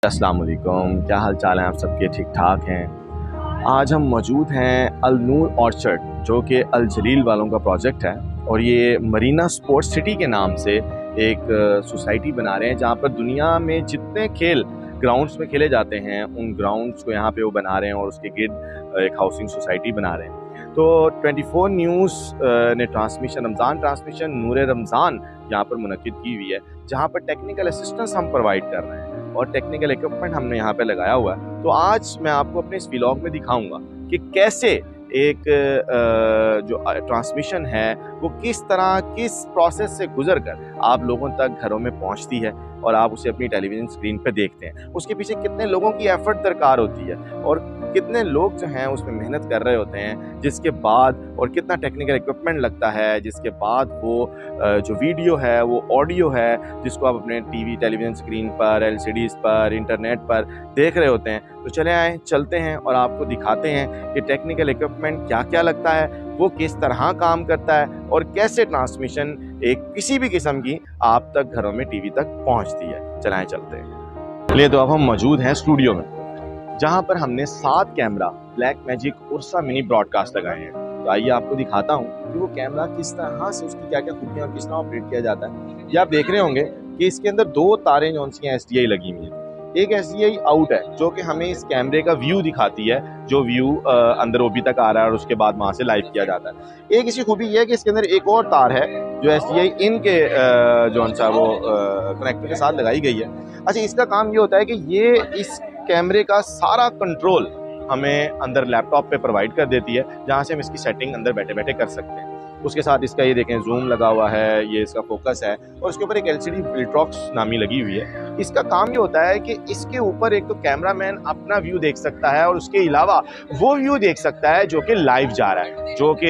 अस्सलाम वालेकुम, क्या हाल चाल है आप सबके? ठीक ठाक हैं। आज हम मौजूद हैं अल नूर ऑर्चर्ड, जो कि अल जलील वालों का प्रोजेक्ट है और ये मरीना स्पोर्ट्स सिटी के नाम से एक सोसाइटी बना रहे हैं जहाँ पर दुनिया में जितने खेल ग्राउंड्स में खेले जाते हैं उन ग्राउंड्स को यहाँ पे वो बना रहे हैं और उसके गिर्द एक हाउसिंग सोसाइटी बना रहे हैं। तो 24 न्यूज़ ने रमज़ान ट्रांसमिशन नूर रमज़ान यहाँ पर मुनक्किद की हुई है, जहाँ पर टेक्निकल असिस्टेंस हम प्रोवाइड कर रहे हैं और टेक्निकल इक्विपमेंट हमने यहाँ पे लगाया हुआ है। तो आज मैं आपको अपने इस व्लॉग में दिखाऊंगा कि कैसे एक जो ट्रांसमिशन है वो किस तरह किस प्रोसेस से गुजर कर आप लोगों तक घरों में पहुँचती है और आप उसे अपनी टेलीविज़न स्क्रीन पे देखते हैं। उसके पीछे कितने लोगों की एफर्ट दरकार होती है और कितने लोग जो हैं उसमें मेहनत कर रहे होते हैं, जिसके बाद और कितना टेक्निकल इक्विपमेंट लगता है, जिसके बाद वो जो वीडियो है वो ऑडियो है जिसको आप अपने टीवी टेलीविज़न स्क्रीन पर, एलसीडीज़ पर, इंटरनेट पर देख रहे होते हैं। तो चलते हैं और आपको दिखाते हैं कि टेक्निकल इक्विपमेंट क्या क्या लगता है, वो किस तरह काम करता है और कैसे ट्रांसमिशन एक किसी भी किस्म की आप तक घरों में टीवी तक पहुंचती है। चलते हैं। चलिए, तो अब हम मौजूद हैं स्टूडियो में, जहां पर हमने 7 camera black Magic URSA Mini broadcast लगाए हैं। तो आइए आपको दिखाता हूं कि वो कैमरा किस तरह से, उसकी क्या क्या खूबियां और किस तरह ऑपरेट किया जाता है। ये आप देख रहे होंगे कि इसके अंदर 2 तारें जो सी SDI लगी हुई हैं। एक SDI आउट है जो कि हमें इस कैमरे का व्यू दिखाती है, जो व्यू अंदर ओबी तक आ रहा है और उसके बाद वहां से लाइव किया जाता है। एक इसी खूबी ये है कि इसके अंदर एक और तार है जो SDI इन के जो वो कनेक्टर के साथ लगाई गई है। अच्छा, इसका काम ये होता है कि ये इस कैमरे का सारा कंट्रोल हमें अंदर लैपटॉप पे प्रोवाइड कर देती है, जहाँ से हम इसकी सेटिंग अंदर बैठे बैठे कर सकते हैं। उसके साथ इसका ये देखें जूम लगा हुआ है, ये इसका फोकस है और इसके ऊपर एक LCD फिल्ट्रॉक्स नामी लगी हुई है। इसका काम ये होता है कि इसके ऊपर एक तो कैमरामैन अपना व्यू देख सकता है और उसके अलावा वो व्यू देख सकता है जो कि लाइव जा रहा है, जो कि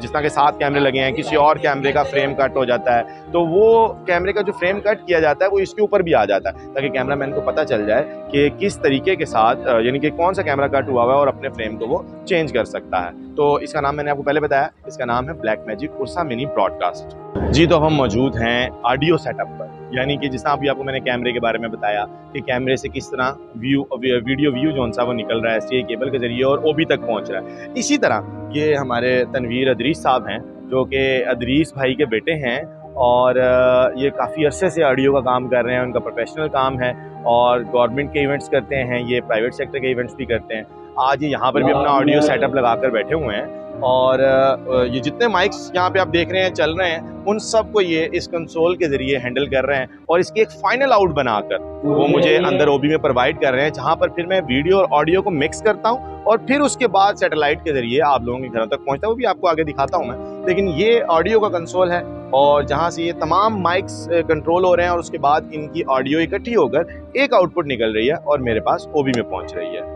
जिस तरह के 7 कैमरे लगे हैं, किसी और कैमरे का फ्रेम कट हो जाता है तो वो कैमरे का जो फ्रेम कट किया जाता है वो इसके ऊपर भी आ जाता है, ताकि कैमरामैन को पता चल जाए कि किस तरीके के साथ यानी कि कौन सा कैमरा कट हुआ है और अपने फ्रेम को वो चेंज कर सकता है। तो इसका नाम मैंने आपको पहले बताया, इसका नाम है Black Magic URSA Mini Broadcast. जी, तो हम मौजूद हैं ऑडियो सेटअप पर, यानी कि जिस अभी आपको मैंने कैमरे के बारे में बताया कि कैमरे से किस तरह वीडियो व्यू जो सा वो निकल रहा है SDI केबल के जरिए और OB तक पहुंच रहा है। इसी तरह ये हमारे तनवीर अदरीस साहब हैं, जो कि अदरीस भाई के बेटे हैं और ये काफ़ी अरसे से ऑडियो का काम कर रहे हैं। उनका प्रोफेशनल काम है और गवर्नमेंट के इवेंट्स करते हैं, ये प्राइवेट सेक्टर के इवेंट्स भी करते हैं। आज ये यहाँ पर भी अपना ऑडियो सेटअप लगा कर बैठे हुए हैं और ये जितने माइक्स यहाँ पे आप देख रहे हैं चल रहे हैं उन सब को ये इस कंसोल के ज़रिए हैंडल कर रहे हैं और इसकी एक फाइनल आउट बनाकर वो मुझे अंदर OB में प्रोवाइड कर रहे हैं, जहाँ पर फिर मैं वीडियो और ऑडियो को मिक्स करता हूँ और फिर उसके बाद सैटेलाइट के ज़रिए आप लोगों के घरों तक पहुँचता है। वो भी आपको आगे दिखाता हूँ मैं, लेकिन ये ऑडियो का कंसोल है और जहाँ से ये तमाम माइक्स कंट्रोल हो रहे हैं और उसके बाद इनकी ऑडियो इकट्ठी होकर एक आउटपुट निकल रही है और मेरे पास OB में पहुँच रही है।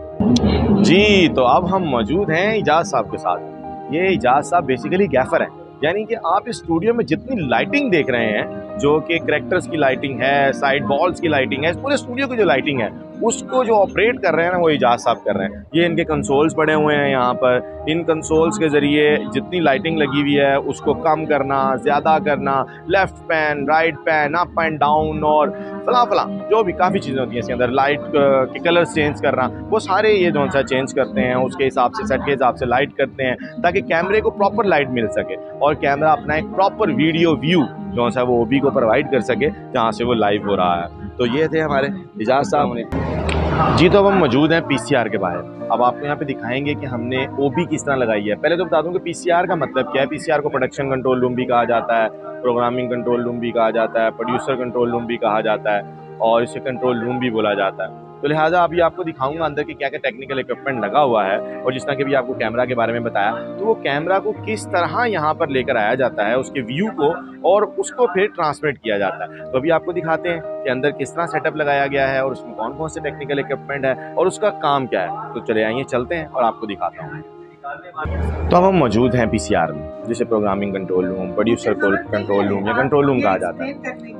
जी, तो अब हम मौजूद हैं इजाज़ साहब के साथ। ये इजाज़ साहब बेसिकली गैफर हैं, यानी कि आप इस स्टूडियो में जितनी लाइटिंग देख रहे हैं, जो कि करैक्टर्स की लाइटिंग है, साइड वॉल्स की लाइटिंग है, इस पूरे स्टूडियो की जो लाइटिंग है उसको जो ऑपरेट कर रहे हैं ना वो इजाज़ साहब कर रहे हैं। ये इनके कंसोल्स पड़े हुए हैं यहाँ पर, इन कंसोल्स के ज़रिए जितनी लाइटिंग लगी हुई है उसको कम करना, ज़्यादा करना, left pan, right pan, up and down और फला जो भी काफ़ी चीज़ें होती हैं इसके अंदर, लाइट के कलर चेंज करना, वो सारे ये जो सा चेंज करते हैं, उसके हिसाब से सेट के हिसाब से लाइट करते हैं ताकि कैमरे को प्रॉपर लाइट मिल सके और कैमरा अपना एक प्रॉपर वीडियो व्यू जो सा वो OB को प्रोवाइड कर सके जहाँ से वो लाइव हो रहा है। तो ये थे हमारे इजाज़ साहब। जी, तो अब हम मौजूद हैं PCR के बाहर। अब आपको यहाँ पे दिखाएंगे कि हमने OB किस तरह लगाई है। पहले तो बता दूं कि PCR का मतलब क्या है। PCR को प्रोडक्शन कंट्रोल रूम भी कहा जाता है, प्रोग्रामिंग कंट्रोल रूम भी कहा जाता है, प्रोड्यूसर कंट्रोल रूम भी कहा जाता है और इसे कंट्रोल रूम भी बोला जाता है। तो लिहाजा अभी आपको दिखाऊंगा अंदर के क्या क्या टेक्निकल इक्विपमेंट लगा हुआ है और जिस तरह के भी आपको कैमरा के बारे में बताया, तो वो कैमरा को किस तरह यहाँ पर लेकर आया जाता है, उसके व्यू को, और उसको फिर ट्रांसमिट किया जाता है। तो अभी आपको दिखाते हैं कि अंदर किस तरह सेटअप लगाया गया है और उसमें कौन कौन से टेक्निकल इक्विपमेंट है और उसका काम क्या है। तो चले आइए चलते हैं और आपको दिखाता हूँ। तो अब हम मौजूद हैं PCR में, जिसे programming control room, producer control room या कंट्रोल रूम कहा जाता है।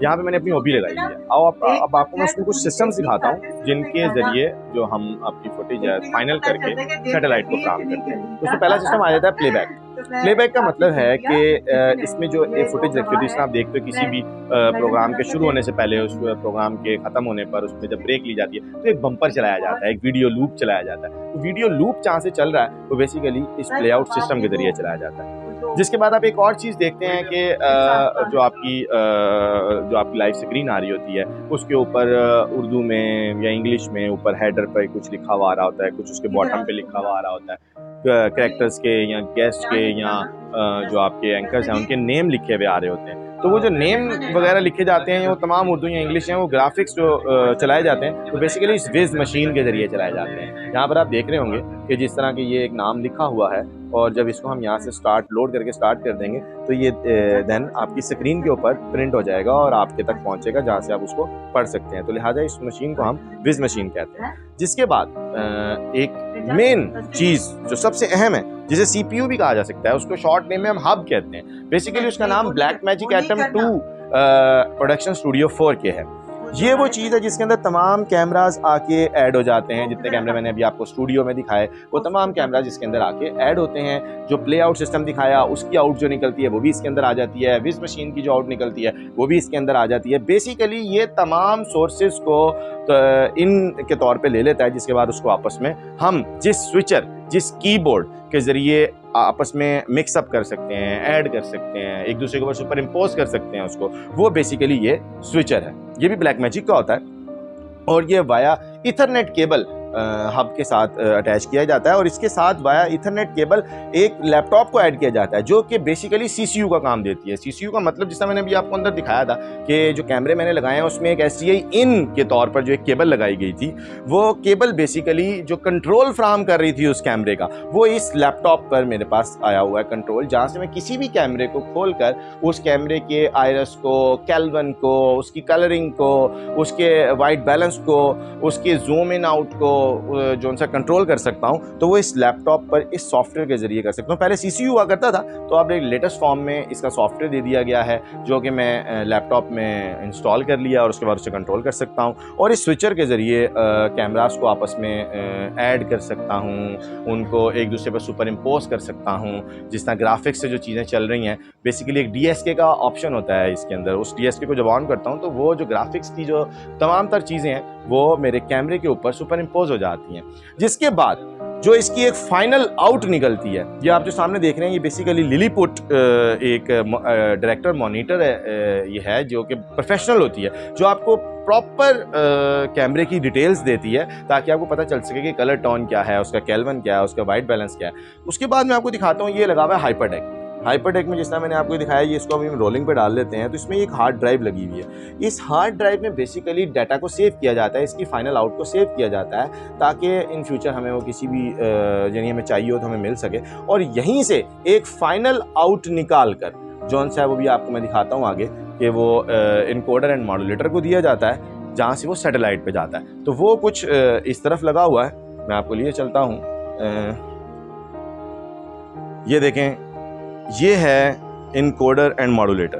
यहाँ पे मैंने अपनी OB लगाई है। अब आपको मैं उसमें कुछ सिस्टम सिखाता हूँ जिनके ज़रिए जो हम अपनी फुटेज फाइनल करके सैटेलाइट को प्राप्त करते हैं। तो उसमें पहला सिस्टम आ जाता है प्लेबैक। प्लेबैक का मतलब है कि इसमें जो एक फुटेज रखी होती है, जिसमें आप देखते हो किसी भी प्रोग्राम के शुरू होने से पहले, उस प्रोग्राम के ख़त्म होने पर उसमें जब ब्रेक ली जाती है तो एक बम्पर चलाया जाता है, एक वीडियो लूप चलाया जाता है। तो वीडियो लूप जहाँ से चल रहा है वो बेसिकली इस प्ले आउट सिस्टम के ज़रिए चलाया जाता है। जिसके बाद आप एक और चीज़ देखते हैं कि जो आपकी लाइव स्क्रीन आ रही होती है उसके ऊपर उर्दू में या इंग्लिश में ऊपर हेडर पर कुछ लिखा हुआ आ रहा होता है, कुछ उसके बॉटम पे लिखा हुआ आ रहा होता है, कैरेक्टर्स के या गेस्ट के या जो आपके एंकर्स हैं उनके नेम लिखे हुए आ रहे होते हैं। तो वो जो नेम वगैरह लिखे जाते हैं वो तमाम उर्दू या इंग्लिश हैं, वो ग्राफिक्स जो चलाए जाते हैं तो बेसिकली इस विज मशीन के ज़रिए चलाए जाते हैं। यहाँ पर आप देख रहे होंगे कि जिस तरह के ये एक नाम लिखा हुआ है और जब इसको हम यहाँ से लोड करके स्टार्ट कर देंगे तो ये देन आपकी स्क्रीन के ऊपर प्रिंट हो जाएगा और आपके तक पहुँचेगा जहाँ से आप उसको पढ़ सकते हैं। तो लिहाजा इस मशीन को हम विज मशीन कहते हैं। जिसके बाद एक मेन चीज़ जो सबसे अहम है, जिसे CPU भी कहा जा सकता है, उसको शॉर्ट नेम में हम हब कहते हैं। बेसिकली उसका नाम ब्लैकमैजिक एटम 2 प्रोडक्शन स्टूडियो 4K है। ये वो चीज़ है जिसके अंदर तमाम कैमराज आके ऐड हो जाते हैं। जितने कैमरे मैंने अभी आपको स्टूडियो में दिखाए वो तमाम कैमराज इसके अंदर आके ऐड होते हैं। जो प्ले आउट सिस्टम दिखाया उसकी आउट जो निकलती है वो भी इसके अंदर आ जाती है। विज मशीन की जो आउट निकलती है वो भी इसके अंदर आ जाती है। बेसिकली ये तमाम सोर्सेज को इन के तौर पे ले लेता है, जिसके बाद उसको आपस में हम जिस स्विचर, जिस कीबोर्ड के ज़रिए आपस में मिक्सअप कर सकते हैं, ऐड कर सकते हैं, एक दूसरे के ऊपर सुपर इम्पोज कर सकते हैं उसको, वो बेसिकली ये स्विचर है। ये भी ब्लैकमैजिक का होता है और ये वाया इथरनेट केबल हब के साथ अटैच किया जाता है और इसके साथ वाया इथरनेट केबल एक लैपटॉप को ऐड किया जाता है जो कि बेसिकली CPU का काम देती है। CPU का मतलब जिसका मैंने अभी आपको अंदर दिखाया था कि जो कैमरे मैंने लगाए हैं उसमें एक SDI इन के तौर पर जो एक केबल लगाई गई थी, वो केबल बेसिकली जो कंट्रोल फ्राहम कर रही थी उस कैमरे का, वो इस लैपटॉप पर मेरे पास आया हुआ है कंट्रोल, जहाँ से मैं किसी भी कैमरे को खोल कर उस कैमरे के आयरस को, कैल्वन को, उसकी कलरिंग को, उसके वाइट बैलेंस को, उसके जूम इन आउट को जो उनसे कंट्रोल कर सकता हूं। तो वो इस लैपटॉप पर इस सॉफ्टवेयर के जरिए कर सकता हूं। पहले CPU हुआ करता था, तो अब एक लेटेस्ट फॉर्म में इसका सॉफ्टवेयर दे दिया गया है जो कि मैं लैपटॉप में इंस्टॉल कर लिया और उसके बाद उसे कंट्रोल कर सकता हूं और इस स्विचर के ज़रिए कैमरास को आपस में ऐड कर सकता हूं, उनको एक दूसरे पर सुपर इम्पोज कर सकता हूं। जिस तरह ग्राफिक्स से जो चीज़ें चल रही हैं, बेसिकली एक DSK का ऑप्शन होता है इसके अंदर। उस DSK को जब ऑन करता हूं तो वो जो ग्राफिक्स की जो तमाम तर चीज़ें हैं वो मेरे कैमरे के ऊपर सुपर इम्पोज हो जाती हैं। जिसके बाद जो इसकी एक फाइनल आउट निकलती है, ये आप जो सामने देख रहे हैं, ये बेसिकली लिलीपुट एक डायरेक्टर मॉनिटर है, ये है जो कि प्रोफेशनल होती है, जो आपको प्रॉपर कैमरे की डिटेल्स देती है ताकि आपको पता चल सके कि कलर टोन क्या है, उसका केल्विन क्या है, उसका वाइट बैलेंस क्या है। उसके बाद मैं आपको दिखाता हूँ, ये लगा हुआ है हाइपरडेक। हाइपरडेक में जिस तरह मैंने आपको दिखाया, ये इसको अभी हम रोलिंग पे डाल लेते हैं, तो इसमें एक हार्ड ड्राइव लगी हुई है। इस हार्ड ड्राइव में बेसिकली डाटा को सेव किया जाता है, इसकी फाइनल आउट को सेव किया जाता है ताकि इन फ्यूचर हमें वो किसी भी यानी हमें चाहिए हो तो हमें मिल सके। और यहीं से एक फाइनल आउट निकाल कर जौन सा है वो भी आपको मैं दिखाता हूँ आगे कि वो इनकोडर एंड मॉड्यूलेटर को दिया जाता है, जहाँ से वो सैटेलाइट पे जाता है। तो वो कुछ इस तरफ लगा हुआ है, मैं आपको लिए चलता हूँ। ये देखें, ये है इनकोडर एंड मॉड्यूलेटर।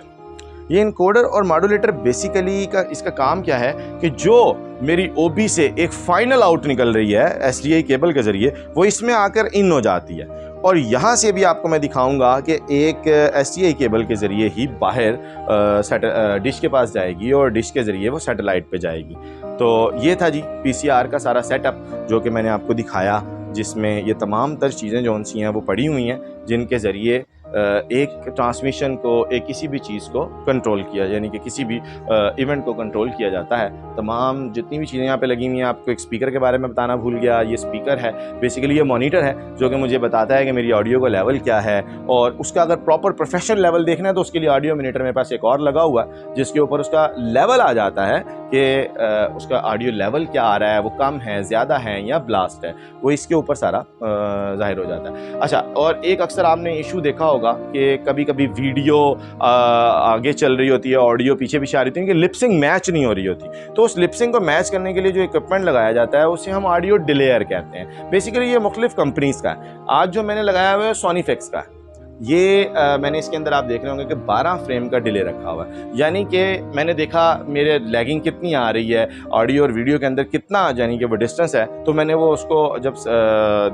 ये इनकोडर और मॉड्यूलेटर बेसिकली का इसका काम क्या है कि जो मेरी OB से एक फाइनल आउट निकल रही है SDI केबल के ज़रिए, वो इसमें आकर इन हो जाती है और यहाँ से भी आपको मैं दिखाऊंगा कि एक SDI केबल के ज़रिए ही बाहर डिश के पास जाएगी और डिश के ज़रिए वो सैटेलाइट पे जाएगी। तो ये था जी PCR का सारा सेटअप जो कि मैंने आपको दिखाया, जिसमें ये तमाम तर चीज़ें जो सी हैं वो पड़ी हुई हैं, जिनके ज़रिए एक ट्रांसमिशन को, एक किसी भी चीज़ को कंट्रोल किया, यानी कि किसी भी इवेंट को कंट्रोल किया जाता है। तमाम जितनी भी चीज़ें यहाँ पे लगी हुई हैं, आपको एक स्पीकर के बारे में बताना भूल गया। ये स्पीकर है, बेसिकली ये मॉनिटर है जो कि मुझे बताता है कि मेरी ऑडियो का लेवल क्या है, और उसका अगर प्रॉपर प्रोफेशनल लेवल देखना है तो उसके लिए ऑडियो मीटर मेरे पास एक और लगा हुआ है, जिसके ऊपर उसका लेवल आ जाता है कि उसका ऑडियो लेवल क्या आ रहा है, वो कम है, ज़्यादा है या ब्लास्ट है, वो इसके ऊपर सारा जाहिर हो जाता है। अच्छा, और एक अक्सर आपने इशू देखा होगा कि कभी कभी वीडियो आगे चल रही होती है, ऑडियो पीछे पीछे आ रही होती है, कि लिपसिंग मैच नहीं हो रही होती। तो उस लिपसिंग को मैच करने के लिए जो इक्विपमेंट लगाया जाता है उसे हम ऑडियो डिलेयर कहते हैं। बेसिकली ये मुख्तलिफ कंपनीज़ का है। आज जो मैंने लगाया हुआ है सोनीफिक्स का है। ये मैंने इसके अंदर आप देख रहे होंगे कि 12 फ्रेम का डिले रखा हुआ है, यानी कि मैंने देखा मेरे लैगिंग कितनी आ रही है ऑडियो और वीडियो के अंदर, कितना यानी कि वो डिस्टेंस है, तो मैंने वो उसको जब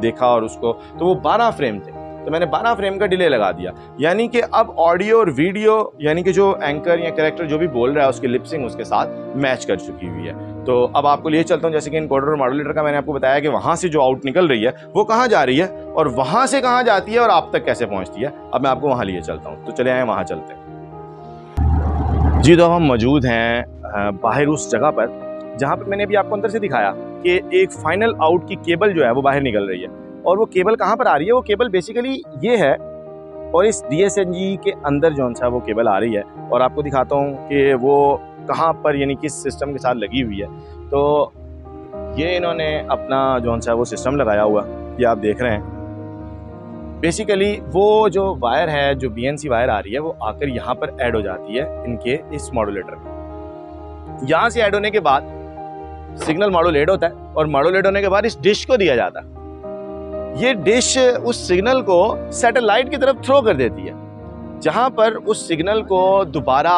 देखा और उसको, तो वो 12 फ्रेम थे। तो मैंने 12 फ्रेम का डिले लगा दिया, यानी कि अब ऑडियो और वीडियो यानी कि जो एंकर या कैरेक्टर जो भी बोल रहा है उसकी लिपसिंग उसके साथ मैच कर चुकी हुई है। तो अब आपको लिए चलता हूँ, जैसे कि इनकोडर और मॉड्यूलेटर का मैंने आपको बताया कि वहाँ से जो आउट निकल रही है वो कहाँ जा रही है और वहाँ से कहाँ जाती है और आप तक कैसे पहुँचती है। अब मैं आपको वहाँ लिए चलता हूँ, तो चले आए वहाँ चलते हैं। जी, तो हम मौजूद हैं बाहर उस जगह पर जहाँ पर मैंने अभी आपको अंदर से दिखाया कि एक फाइनल आउट की केबल जो है वो बाहर निकल रही है। और वो केबल कहाँ पर आ रही है, वो केबल बेसिकली ये है और इस DSNG के अंदर जो सा वो केबल आ रही है और आपको दिखाता हूँ कि वो कहाँ पर यानी किस सिस्टम के साथ लगी हुई है। तो ये इन्होंने अपना जो सा वो सिस्टम लगाया हुआ, ये आप देख रहे हैं। बेसिकली वो जो वायर है, जो BNC वायर आ रही है, वो आकर यहाँ पर ऐड हो जाती है इनके इस मॉड्यूलेटर में। यहाँ से ऐड होने के बाद सिग्नल मॉड्यूलेट होता है और मॉड्यूलेट होने के बाद इस डिश को दिया जाता है। ये डिश उस सिग्नल को सैटेलाइट की तरफ थ्रो कर देती है, जहां पर उस सिग्नल को दोबारा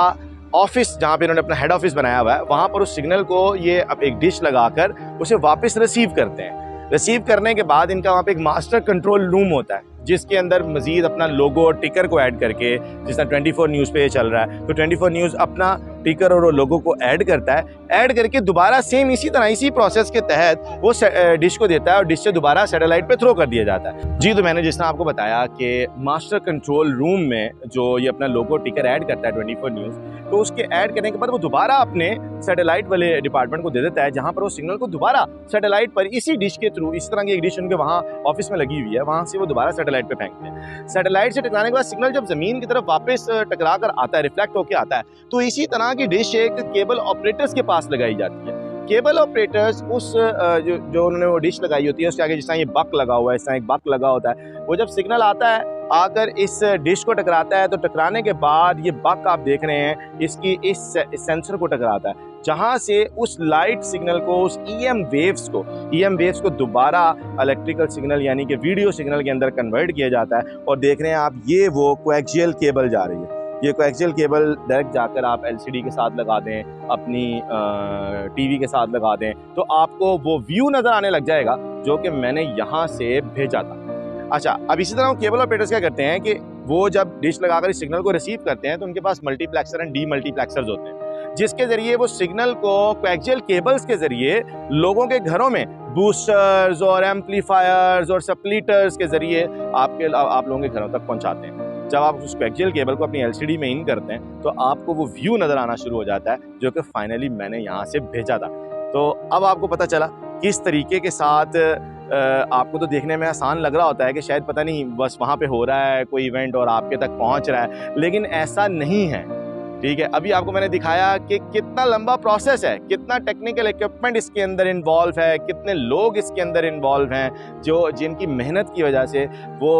ऑफिस, जहां पे इन्होंने अपना हेड ऑफिस बनाया हुआ है, वहां पर उस सिग्नल को ये अब एक डिश लगाकर उसे वापस रिसीव करते हैं। रिसीव करने के बाद इनका वहां पे एक मास्टर कंट्रोल रूम होता है, जिसके अंदर मजीद अपना लोगो और टिकर को ऐड करके, जिस तरह 24 न्यूज़ पे ये चल रहा है, तो 24 न्यूज़ अपना टिकर और लोगो को ऐड करता है। ऐड करके दोबारा सेम इसी तरह इसी प्रोसेस के तहत वो डिश को देता है और डिश से दोबारा सैटेलाइट पे थ्रो कर दिया जाता है। जी, तो मैंने जिस तरह आपको बताया कि मास्टर कंट्रोल रूम में जो ये अपना लोगो टिकर ऐड करता है 24 न्यूज़, तो उसके ऐड करने के बाद वो दोबारा अपने सैटेलाइट वाले डिपार्टमेंट को दे देता है, जहाँ पर वो सिग्नल को दोबारा सैटेलाइट पर इसी डिश के थ्रू, इस तरह की एक डिश उनके वहाँ ऑफिस में लगी हुई है, वहाँ से वो दोबारा सैटेलाइट पे फेंकते हैं। सैटेलाइट से टकराने के बाद सिग्नल जब जमीन की तरफ वापस टकरा कर आता है, रिफ्लेक्ट होकर आता है, तो इसी तरह की डिश एक केबल ऑपरेटर्स के पास लगाई जाती है। केबल ऑपरेटर्स उस जो उन्होंने वो डिश लगाई होती है उसके आगे जिस तरह ये बक लगा हुआ है, इस तरह एक बक लगा होता है, वो जब सिग्नल आता है आकर इस डिश को टकराता है, तो टकराने के बाद ये बक आप देख रहे हैं इसकी इस सेंसर को टकराता है, जहां से उस लाइट सिग्नल को, उस EM वेव्स को दोबारा इलेक्ट्रिकल सिग्नल यानी कि वीडियो सिग्नल के अंदर कन्वर्ट किया जाता है। और देख रहे हैं आप, ये वो कोएक्सियल केबल जा रही है। ये कोएक्सियल केबल डायरेक्ट जाकर आप LCD के साथ लगा दें, अपनी टीवी के साथ लगा दें, तो आपको वो व्यू नज़र आने लग जाएगा जो कि मैंने यहाँ से भेजा था। अच्छा, अब इसी तरह केबल ऑपरेटर्स क्या करते हैं कि वो जब डिश लगाकर इस सिग्नल को रिसीव करते हैं, तो उनके पास मल्टीप्लेक्सर एंड डीमल्टीप्लेक्सर्स होते हैं, जिसके ज़रिए वो सिग्नल को कोएक्सियल केबल्स के ज़रिए लोगों के घरों में बूस्टर्स और एम्पलीफायर्स और सप्लीटर्स के ज़रिए आप लोगों के घरों तक पहुँचाते हैं। जब आप उस कोएक्सियल केबल को अपनी LCD में इन करते हैं, तो आपको वो व्यू नज़र आना शुरू हो जाता है जो कि फाइनली मैंने यहाँ से भेजा था। तो अब आपको पता चला किस तरीके के साथ आपको तो देखने में आसान लग रहा होता है कि शायद पता नहीं बस वहाँ पे हो रहा है कोई इवेंट और आपके तक पहुँच रहा है, लेकिन ऐसा नहीं है। ठीक है, अभी आपको मैंने दिखाया कि कितना लंबा प्रोसेस है, कितना टेक्निकल इक्विपमेंट इसके अंदर इन्वॉल्व है, कितने लोग इसके अंदर इन्वॉल्व हैं, जिनकी मेहनत की वजह से वो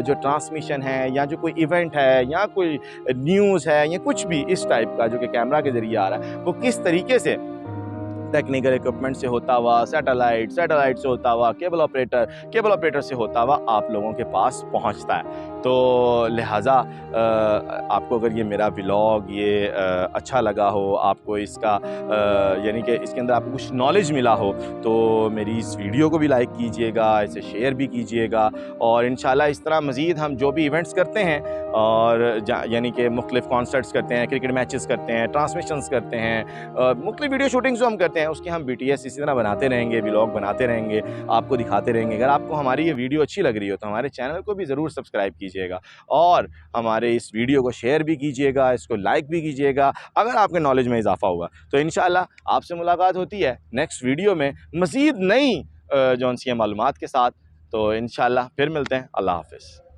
जो ट्रांसमिशन है या जो कोई इवेंट है या कोई न्यूज़ है या कुछ भी इस टाइप का जो कि कैमरा के ज़रिए आ रहा है, वो किस तरीके से टेक्निकल इक्विपमेंट से होता हुआ सैटेलाइट से होता हुआ केबल ऑपरेटर से होता हुआ आप लोगों के पास पहुंचता है। तो लिहाजा आपको अगर ये मेरा व्लॉग ये अच्छा लगा हो, आपको इसका यानी कि इसके अंदर आपको कुछ नॉलेज मिला हो, तो मेरी इस वीडियो को भी लाइक कीजिएगा, इसे शेयर भी कीजिएगा। और इंशाल्लाह इस तरह मज़ीद हम जो भी इवेंट्स करते हैं और यानी कि मुख्तलिफ कॉन्सर्ट्स करते हैं, क्रिकेट मैचेस करते हैं, ट्रांसमिशंस करते हैं, मुख्तलिफ वीडियो शूटिंग्स जो हम करते हैं उसके हम BTS इसी तरह बनाते रहेंगे, व्लॉग बनाते रहेंगे, आपको दिखाते रहेंगे। अगर आपको हमारी ये वीडियो अच्छी लग रही हो तो हमारे चैनल को भी ज़रूर सब्सक्राइब कीजिएगा और हमारे इस वीडियो को शेयर भी कीजिएगा, इसको लाइक भी कीजिएगा। अगर आपके नॉलेज में इजाफा हुआ तो इंशाल्लाह आपसे मुलाकात होती है नेक्स्ट वीडियो में मज़ीद नई जौन सी मालूमात के साथ। तो इंशाल्लाह फिर मिलते हैं। अल्लाह हाफ़िज़।